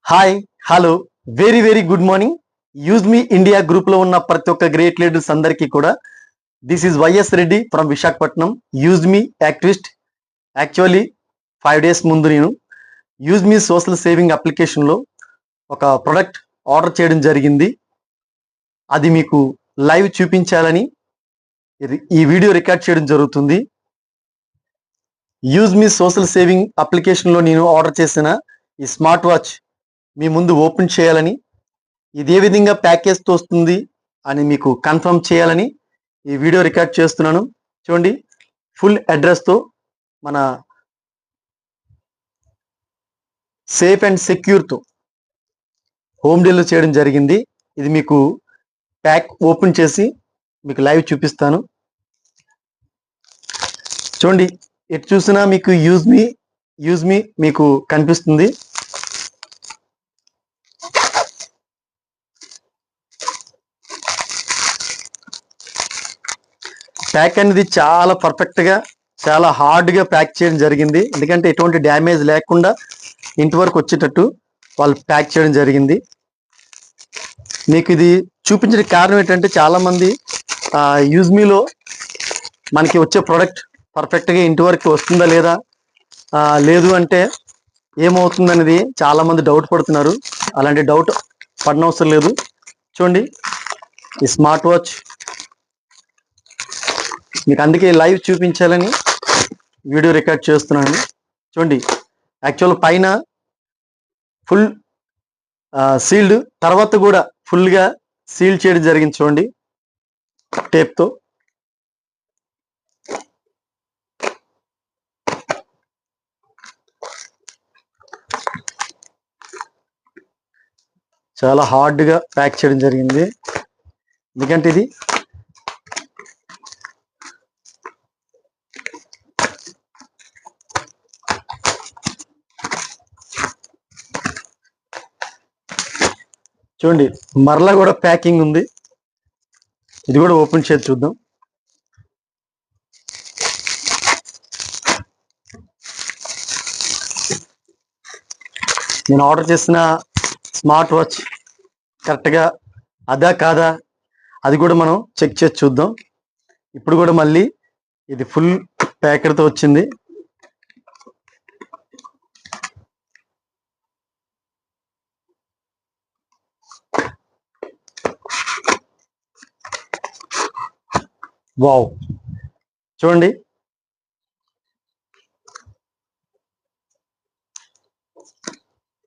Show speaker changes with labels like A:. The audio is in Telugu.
A: Hi hello very good morning. Use మీ ఇండియా గ్రూప్ లో ఉన్న ప్రతి ఒక్క గ్రేట్ లీడర్స్ అందరికీ కూడా this is YS Reddy from Visakhapatnam. Use me activist. Actually 5 days ముందు నేను యూజ్ మీ సోషల్ సేవింగ్ అప్లికేషన్లో ఒక ప్రొడక్ట్ ఆర్డర్ చేయడం జరిగింది. అది మీకు లైవ్ చూపించాలని ఈ వీడియో రికార్డ్ చేయడం జరుగుతుంది. యూజ్ మీ సోషల్ సేవింగ్ అప్లికేషన్లో నేను ఆర్డర్ చేసిన ఈ స్మార్ట్ వాచ్ మీ ముందు ఓపెన్ చేయాలని, ఇది ఏ విధంగా ప్యాకేజ్తో వస్తుంది అని మీకు కన్ఫర్మ్ చేయాలని ఈ వీడియో రికార్డ్ చేస్తున్నాను. చూడండి, ఫుల్ అడ్రస్తో మన సేఫ్ అండ్ సెక్యూర్తో హోమ్ డెలివరీ చేయడం జరిగింది. ఇది మీకు ప్యాక్ ఓపెన్ చేసి మీకు లైవ్ చూపిస్తాను. చూడండి, ఎటు చూసినా మీకు యూజ్ మీ మీకు కనిపిస్తుంది. ప్యాక్ అనేది చాలా పర్ఫెక్ట్గా, చాలా హార్డ్గా ప్యాక్ చేయడం జరిగింది. ఎందుకంటే ఎటువంటి డ్యామేజ్ లేకుండా ఇంటి వరకు వచ్చేటట్టు వాళ్ళు ప్యాక్ చేయడం జరిగింది. మీకు ఇది చూపించిన కారణం ఏంటంటే చాలామంది యూజ్ మీలో మనకి వచ్చే ప్రోడక్ట్ పర్ఫెక్ట్గా ఇంటి వరకు వస్తుందా లేదా, లేదు అంటే ఏమవుతుంది అనేది చాలామంది డౌట్ పడుతున్నారు. అలాంటి డౌట్ పడనవసరం లేదు. చూడండి, ఈ స్మార్ట్ వాచ్ మీకు అందుకే లైవ్ చూపించాలని వీడియో రికార్డ్ చేస్తున్నాను. చూడండి, యాక్చువల్ పైన ఫుల్ సీల్డ్, తర్వాత కూడా ఫుల్గా సీల్ చేయడం జరిగింది. చూడండి, టేప్తో. చాలా హార్డ్గా ప్యాక్ చేయడం జరిగింది. ఎందుకంటే ఇది చూడండి, మరలా కూడా ప్యాకింగ్ ఉంది. ఇది కూడా ఓపెన్ చేసి చూద్దాం. నేను ఆర్డర్ చేసిన స్మార్ట్ వాచ్ కరెక్ట్గా అదా కాదా అది కూడా మనం చెక్ చేసి చూద్దాం. ఇప్పుడు కూడా మళ్ళీ ఇది ఫుల్ ప్యాకెట్తో వచ్చింది. వావ్, చూడండి,